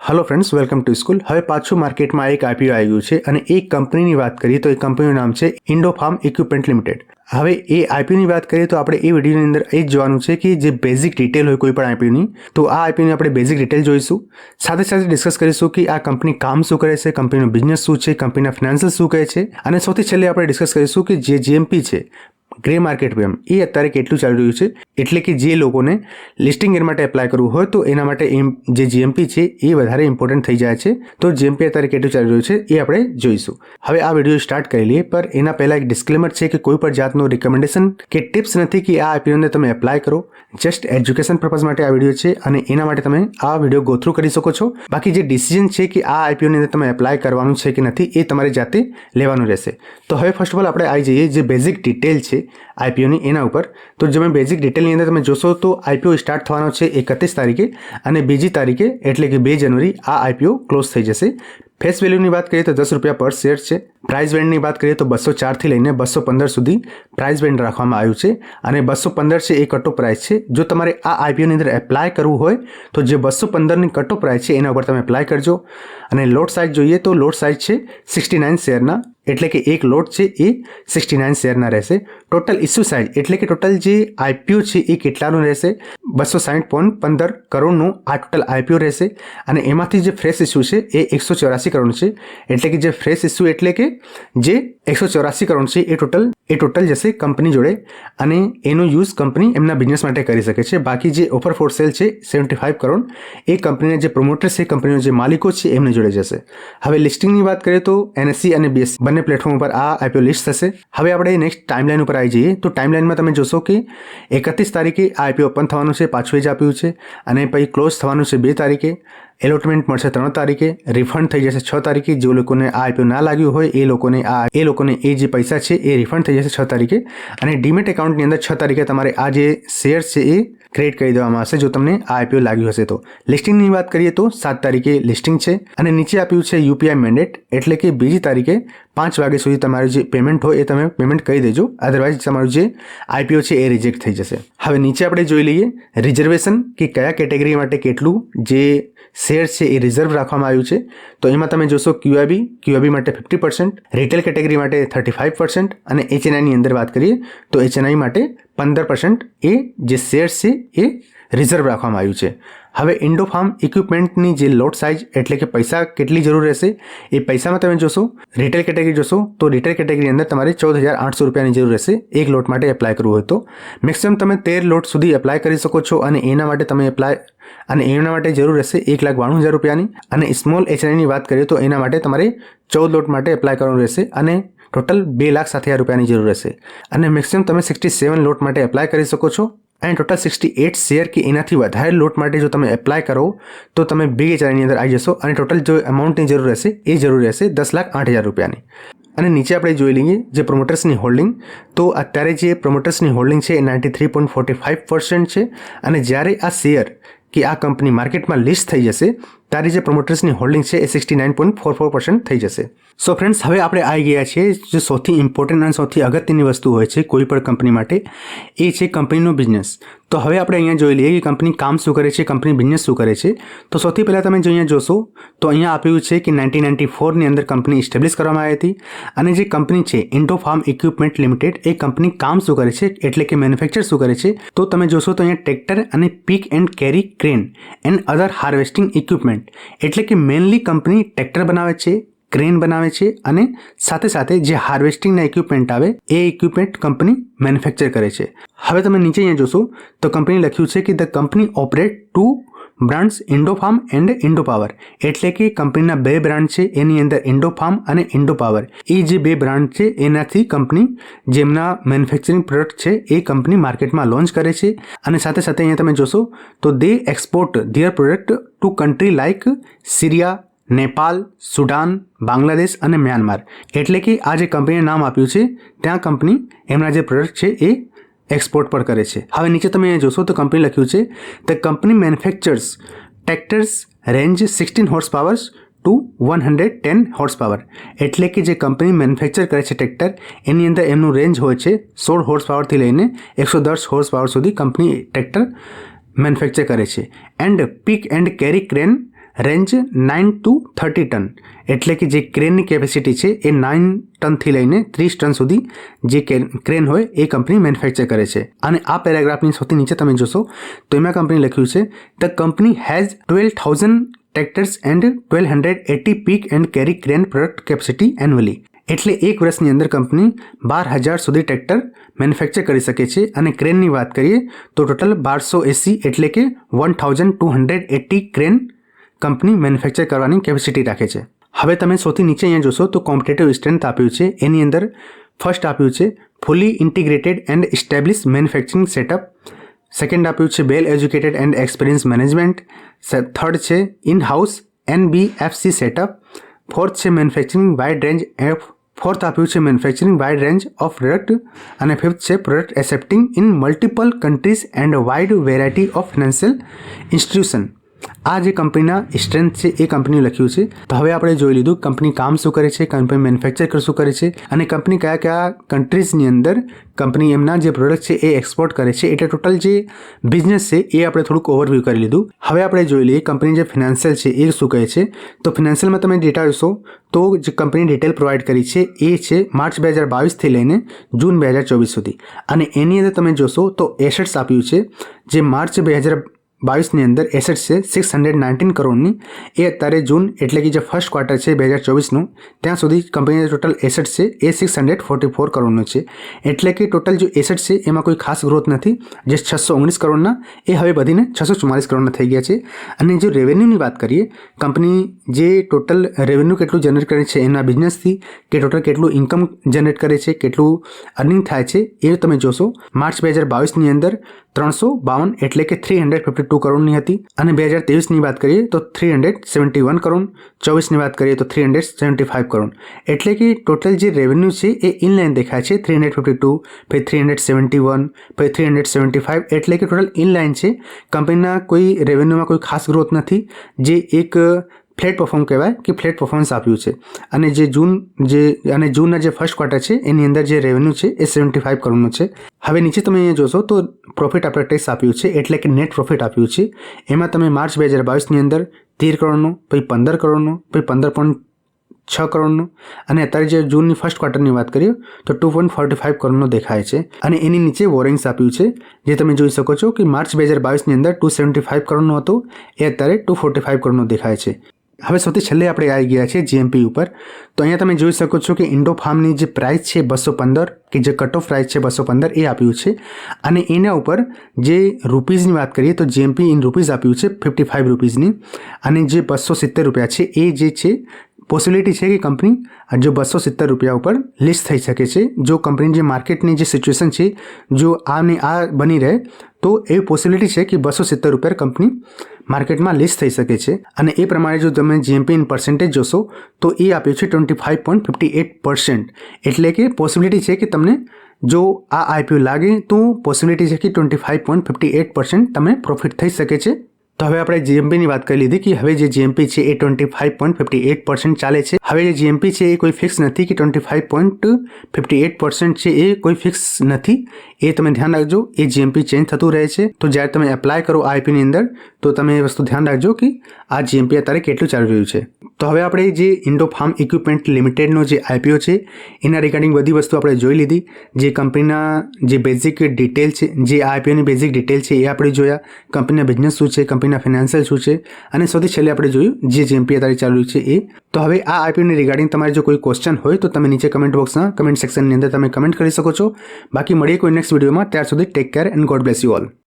Hello friends, welcome to school. હવે પાછું માર્કેટમાં એક આઈપીઓ આવ્યું છે અને એક કંપનીની વાત કરીએ તો એ કંપનીનું નામ છે ઇન્ડોફાર્મ ઇક્વિપમેન્ટ લિમિટેડ। હવે એ આઈપીઓની વાત કરીએ તો આપણે એ વિડીયોની અંદર એ જ જોવાનું છે કે જે બેઝિક ડિટેલ હોય કોઈ પણ આઈપીઓની, તો આ આઈપીઓની આપણે બેઝિક ડિટેલ જોઈશું। સાથે સાથે ડિસ્કસ કરીશું કે આ કંપની કામ શું કરે છે, કંપનીનો બિઝનેસ શું છે, કંપનીના ફિનાન્શિયલ શું કહે છે, અને સૌથી છેલ્લે આપણે ડિસ્કસ કરીશું કે જે જીએમપી છે, ગ્રે માર્કેટ પ્રીમિયમ, એ અત્યારે કેટલું ચાલી રહ્યું છે। એટલે કે જે લોકોને લિસ્ટિંગ ગેર માટે એપ્લાય કરવું હોય તો એના માટે જે જીએમપી છે એ વધારે ઇમ્પોર્ટન્ટ થઈ જાય છે। તો જીએમપી અત્યારે કેટલું ચાલી રહ્યું છે એ આપણે જોઈશું। હવે આ વિડીયો સ્ટાર્ટ કરી લઈએ, પર એના પહેલાં એક ડિસ્ક્લેમર છે કે કોઈ પણ જાતનું રિકમેન્ડેશન કે ટિપ્સ નથી કે આ આઈપીઓની અંદર તમે એપ્લાય કરો। જસ્ટ એજ્યુકેશન પર્પઝ માટે આ વિડીયો છે અને એના માટે તમે આ વિડીયો ગો થ્રુ કરી શકો છો। બાકી જે ડિસિઝન છે કે આ આઈપીઓની અંદર તમે એપ્લાય કરવાનું છે કે નથી એ તમારે જાતે લેવાનું રહેશે। તો હવે ફર્સ્ટ ઓફ ઓલ આપણે આવી જઈએ જે બેઝિક ડિટેલ છે આઈપીઓની એના ઉપર। તો તમે બેઝિક ડિટેલની અંદર તમે જોશો તો આઈપીઓ સ્ટાર્ટ થવાનો છે 31 તારીખે અને બીજી તારીખે એટલે કે 2 જાન્યુઆરી આ આઈપીઓ ક્લોઝ થઈ જશે। ફેસ વેલ્યુની વાત કરીએ તો 10 રૂપિયા પર શેર છે। પ્રાઇસ બેન્ડની વાત કરીએ તો 204 થી લઈને 215 સુધી પ્રાઇસ બેન્ડ રાખવામાં આવ્યું છે અને 215 છે એ કટ ઓફ પ્રાઇસ છે। જો તમારે આ આઈપીઓની અંદર એપ્લાય કરવું હોય તો જે 215ની કટ ઓફ પ્રાઇસ છે એના ઉપર તમે એપ્લાય કરજો। અને લોટ સાઇઝ જોઈએ તો લોટ સાઇઝ છે 69 શેરના, એટલે કે એક લોટ છે એ 69 શેરના રહેશે। ટોટલ ઇસ્યુ સાઇઝ એટલે કે ટોટલ જે આઈપીઓ છે એ કેટલાનું રહેશે, 260.15 કરોડનું આ ટોટલ આઈપીઓ રહેશે। અને એમાંથી જે ફ્રેશ ઇસ્યુ છે એ 184 કરોડ છે, એટલે કે જે ફ્રેશ ઇસ્યુ એટલે કે જે 184 કરોડ છે એ ટોટલ જશે કંપની જોડે અને એનો યુઝ કંપની એમના બિઝનેસ માટે કરી શકે છે। બાકી જે ઓફર ફોર સેલ છે 75 કરોડ એ કંપનીના જે પ્રોમોટર્સ છે, કંપનીના જે માલિકો છે એમને જોડે જશે। હવે લિસ્ટિંગની વાત કરીએ તો એનએસસી અને બીએસસી બંને પ્લેટફોર્મ ઉપર આ આઈપીઓ લિસ્ટ થશે। હવે આપણે નેક્સ્ટ ટાઈમલાઈન ઉપર આવી જઈએ તો ટાઈમલાઈનમાં તમે જોશો કે 31 તારીખે આ આઈપીઓ ઓપન થવાનું છે, પાછું જ આપ્યું છે, અને પછી ક્લોઝ થવાનું છે 2 તારીખે, એલોટમેન્ટ મળશે 3 તારીખે, રિફંડ થઈ જશે 6 તારીખે। જે લોકોને આ આઈપીઓ ના લાગ્યું હોય એ લોકોને એ જે પૈસા છે એ રિફંડ થઈ જશે 6 તારીખે। અને ડીમેટ એકાઉન્ટની અંદર 6 તારીખે તમારે આ જે શેર્સ છે એ ક્રેડિટ કરી દેવામાં આવશે જો તમને આ આઈપીઓ લાગ્યું હશે તો। લિસ્ટિંગની વાત કરીએ તો 7 તારીખે લિસ્ટિંગ છે અને નીચે આપ્યું છે યુપીઆઈ મેન્ડેટ, એટલે કે બીજી તારીખે 5 વાગ્યા સુધી તમારું જે પેમેન્ટ હોય એ તમે પેમેન્ટ કરી દેજો, અધરવાઇઝ તમારું જે આઈપીઓ છે એ રિજેક્ટ થઈ જશે। હવે નીચે આપણે જોઈ લઈએ રિઝર્વેશન કે કયા કેટેગરી માટે કેટલું જે શેર છે એ રિઝર્વ રાખવામાં આવ્યું છે। તો એમાં તમે જોશો ક્યુઆઈબી માટે 50%, રિટેલ કેટેગરી માટે 35% અને એચએનઆઈની અંદર વાત કરીએ તો એચએનઆઈ માટે 15% એ જે શેર છે એ રિઝર્વ રાખવામાં આવ્યું છે। હવે ઇન્ડોફાર્મ ઇક્વિપમેન્ટની જે લોટ સાઇઝ એટલે કે પૈસા કેટલી જરૂર રહેશે એ પૈસામાં તમે જોશો, રિટેલ કેટેગરી જોશો તો રિટેલ કેટેગરી અંદર તમારે 14,800 રૂપિયાની જરૂર રહેશે એક લોટ માટે એપ્લાય કરવું હોય તો। મેક્સિમમ તમે 13 લોટ સુધી એપ્લાય કરી શકો છો અને એના માટે જરૂર રહેશે 1,92,000 રૂપિયાની। અને સ્મોલ એચએનઆઈની વાત કરીએ તો એના માટે તમારે 14 લોટ માટે એપ્લાય કરવાનું રહેશે અને ટોટલ 2,60,000 રૂપિયાની જરૂર રહેશે। અને મેક્સિમમ તમે 67 લોટ માટે એપ્લાય કરી શકો છો અને ટોટલ 68 શેર કે એનાથી વધારે લોટ માટે જો તમે એપ્લાય કરો તો તમે બિગ એચઆઈની અંદર આવી જશો અને ટોટલ જો અમાઉન્ટની જરૂર રહેશે એ જરૂર રહેશે 10,08,000 રૂપિયાની। અને નીચે આપણે જોઈ લઈએ જે પ્રોમોટર્સની હોલ્ડિંગ, તો અત્યારે જે પ્રોમોટર્સની હોલ્ડિંગ છે એ 93.45% છે અને જ્યારે આ શેર કે આ કંપની માર્કેટમાં લિસ્ટ થઈ જશે ત્યારે જે પ્રોમોટર્સની હોલ્ડિંગ છે એ 69.44% થઈ જશે। સો ફ્રેન્ડ્સ, હવે આપણે આવી ગયા છીએ જે સૌથી ઇમ્પોર્ટન્ટ અને સૌથી અગત્યની વસ્તુ હોય છે કોઈ પણ કંપની માટે, એ છે કંપનીનો બિઝનેસ। તો હવે આપણે અહીંયા જોઈ લઈએ કે કંપની કામ શું કરે છે, કંપની બિઝનેસ શું કરે છે। તો સૌથી પહેલાં તમે જો અહીંયા જોશો તો અહીંયા આપ્યું છે કે 1994ની અંદર કંપની એસ્ટેબ્લિશ કરવામાં આવી હતી અને જે કંપની છે ઇન્ડોફાર્મ ઇક્વિપમેન્ટ લિમિટેડ એ કંપની કામ શું કરે છે એટલે કે મેન્યુફેક્ચર શું કરે છે। તો તમે જોશો તો અહીંયા ટ્રેક્ટર અને pick and carry crane and other harvesting equipment, એટલે કે મેઇનલી કંપની ટ્રેક્ટર બનાવે છે, ક્રેન બનાવે છે અને સાથે સાથે જે હાર્વેસ્ટિંગના ઇક્વિપમેન્ટ આવે એ ઇક્વિપમેન્ટ કંપની મેન્યુફેક્ચર કરે છે। હવે તમે નીચે અહીંયા જોશો તો કંપની લખ્યું છે કે the company operate 2 brands Indofarm and Indopower, એટલે કે કંપનીના 2 બ્રાન્ડ છે એની અંદર ઇન્ડોફાર્મ અને ઇન્ડોપાવર, એ જે 2 બ્રાન્ડ છે એનાથી કંપની જેમના મેન્યુફેક્ચરિંગ પ્રોડક્ટ છે એ કંપની માર્કેટમાં લોન્ચ કરે છે। અને સાથે સાથે અહીંયા તમે જોશો તો they export their product to country like Syria, Nepal, Sudan, Bangladesh અને મ્યાનમાર, એટલે કે આ જે કંપનીએ નામ આપ્યું છે ત્યાં કંપની એમના જે પ્રોડક્ટ છે એ એક્સપોર્ટ પર કરે છે। હવે નીચે તમે અહીંયા જોશો તો કંપની લખ્યું છે the company manufactures tractors range 16 horse powers to 110 horse power, એટલે કે જે કંપની મેન્યુફેક્ચર કરે છે ટ્રેક્ટર એની અંદર એમનું રેન્જ હોય છે 16 હોર્સ પાવરથી લઈને 110 હોર્સ પાવર સુધી કંપની ટ્રેક્ટર મેન્યુફેક્ચર કરે છે। And pick and carry crane range 9 to 30 ton, એટલે કે જે ક્રેનની કેપેસિટી છે એ 9 ટનથી લઈને 30 ટન સુધી જે ક્રેન હોય એ કંપની મેન્યુફેક્ચર કરે છે. અને આ પેરેગ્રાફની સૌથી નીચે તમે જોશો તો એમાં કંપની લખ્યું છે the company has 12,000 tractors and 1280 peak and carry crane product capacity annually. એટલે એક વર્ષની અંદર કંપની 12,000 સુધી ટ્રેક્ટર મેન્યુફેક્ચર કરી શકે છે. અને ક્રેનની વાત કરીએ તો ટોટલ 1280 એટલે કે 1280 ક્રેન કંપની મેન્યુફેક્ચર કરવાની કેપેસિટી રાખે છે. હવે તમે સૌથી નીચે અહીંયા જોશો તો કોમ્પિટેટિવ સ્ટ્રેન્થ આપ્યું છે. એની અંદર ફર્સ્ટ આપ્યું છે fully integrated and establish manufacturing setup. Second આપ્યું છે well educated and experience management. Third છે in house NBFC setup. Fourth છે મેન્યુફેક્ચરિંગ વાઇડ રેન્જ ફોર્થ આપ્યું છે manufacturing wide range of product. અને ફિફ્થ છે product accepting in multiple countries and wide variety of financial institution. આ જે કંપનીના strength છે એ કંપની લખ્યું છે. તો હવે આપણે જોઈ લીધું કંપની કામ શું કરે છે, કંપની મેન્યુફેક્ચર શું કરે છે અને કંપની કયા કયા કન્ટ્રીઝની અંદર કંપની એમના જે પ્રોડક્ટ છે એ એક્સપોર્ટ કરે છે. એટલે ટોટલ જે બિઝનેસ છે એ આપણે થોડુંક ઓવરવ્યૂ કરી લીધું. હવે આપણે જોઈ લઈએ કંપની જે ફિનાન્શિયલ છે એ શું કહે છે. તો ફિનાન્શિયલમાં તમે ડેટા જોશો તો જે કંપની ડિટેલ પ્રોવાઈડ કરી છે એ છે માર્ચ 2022થી લઈને જૂન 2024 સુધી. અને એની અંદર તમે જોશો તો એસેટ્સ આપ્યું છે જે માર્ચ 2022ની અંદર એસેટ્સ છે 619 કરોડની. એ અત્યારે જૂન એટલે કે જે ફર્સ્ટ ક્વાર્ટર છે 2024નું ત્યાં સુધી કંપનીના ટોટલ એસેટ્સ છે એ 644 કરોડનો છે. એટલે કે ટોટલ જે એસેટ્સ છે એમાં કોઈ ખાસ ગ્રોથ નથી. જે 619 કરોડના એ હવે વધીને 644 કરોડના થઈ ગયા છે. અને જો રેવન્યુની વાત કરીએ કંપની જે ટોટલ રેવન્યુ કેટલું જનરેટ કરે છે એના બિઝનેસથી કે ટોટલ કેટલું ઇન્કમ જનરેટ કરે છે, કેટલું અર્નિંગ થાય છે એ તમે જોશો. માર્ચ 2022ની અંદર 352 એટલે કે 352 કરોડની હતી. અને 2023ની વાત કરીએ તો 371 કરોડ, 24ની વાત કરીએ તો 375 કરોડ. એટલે કે ટોટલ જે રેવન્યુ છે એ ઇનલાઇન દેખાય છે 352, પછી 371, પછી 375. એટલે કે ટોટલ ઇનલાઇન છે. કંપનીના કોઈ રેવન્યુમાં કોઈ ખાસ ગ્રોથ નથી. જે એક ફ્લેટ પરફોર્મ કહેવાય કે ફ્લેટ પરફોર્મન્સ આપ્યું છે. અને જે જૂનના જે ફર્સ્ટ ક્વાર્ટર છે એની અંદર જે રેવન્યુ છે એ 75 કરોડનું છે. હવે નીચે તમે અહીંયા જોશો તો પ્રોફિટ આફ્ટર ટેક્સ આપ્યું છે એટલે કે નેટ પ્રોફિટ આપ્યું છે. એમાં તમે માર્ચ 2022ની અંદર 13 કરોડનું, પછી 15 કરોડનું, પછી 15.6 કરોડનું અને અત્યારે જે જૂનની ફર્સ્ટ ક્વાર્ટરની વાત કરીએ તો 2.45 કરોડનો દેખાય છે. અને એની નીચે વોરિંગ્સ આપ્યું છે જે તમે જોઈ શકો છો કે માર્ચ 2022ની અંદર 275 કરોડનો હતો એ અત્યારે 245 કરોડનો દેખાય છે. હવે સૌથી છેલ્લે આપણે આવી ગયા છે GMP ઉપર. તો અહીંયા તમે જોઈ શકો છો કે ઇન્ડોફાર્મની જે પ્રાઇસ છે 215 કે જે કટ ઓફ પ્રાઇસ છે 215 એ આપ્યું છે. અને એના ઉપર જે રૂપીઝની વાત કરીએ તો GMP ઇન રૂપીઝ આપ્યું છે 55 રૂપીઝની. અને જે 270 રૂપિયા છે એ જે છે પોસિબિલિટી છે કે કંપની જો 270 રૂપિયા ઉપર લિસ્ટ થઈ શકે છે. જો કંપની જે માર્કેટની જે સિચ્યુએશન છે જો આ બની રહે તો એવી પોસિબિલિટી છે કે 270 રૂપિયા કંપની માર્કેટમાં લિસ્ટ થઈ શકે છે. અને એ પ્રમાણે જો તમે GMP ઇન પર્સન્ટેજ જોશો તો એ આપ્યું છે 25.58%. એટલે કે પોસિબિલિટી છે કે તમને જો આ IPO લાગે તો પોસિબિલિટી છે કે 25.58% તમે પ્રોફિટ થઈ શકે છે. તો હવે આપણે GMPની વાત કરી લીધી કે હવે જે GMP છે એ 25.58% ચાલે છે. હવે જે GMP છે એ કોઈ ફિક્સ નથી કે 25.58% છે એ કોઈ ફિક્સ નથી. એ તમે ધ્યાન રાખજો. એ GMP ચેન્જ થતું રહે છે. તો જ્યારે તમે એપ્લાય કરો આ IPOની અંદર તો તમે એ વસ્તુ ધ્યાન રાખજો કે આ GMP અત્યારે કેટલું ચાલી રહ્યું છે. તો હવે આપણે જે ઇન્ડોફાર્મ ઇક્વિપમેન્ટ લિમિટેડનો જે IPO છે એના રિગાર્ડિંગ બધી વસ્તુ આપણે જોઈ લીધી. જે કંપનીના જે બેઝિક ડિટેલ છે, જે IPOની બેઝિક ડિટેલ છે એ આપણે જોયા. કંપનીના બિઝનેસ શું છે, કંપનીના ફિનાન્શિયલ શું છે અને સૌથી છેલ્લે આપણે જોયું જે GMP અત્યારે ચાલુ છે એ. તો હવે આ IPOની રિગાર્ડિંગ તમારે જો કોઈ ક્વેશ્ચન હોય તો તમે નીચે કમેન્ટ બોક્સના કમેન્ટ સેક્શનની અંદર તમે કમેન્ટ કરી શકો છો. બાકી મળીએ કોઈ નેક્સ્ટ વિડીયોમાં. ત્યાર સુધી take care and God bless you all.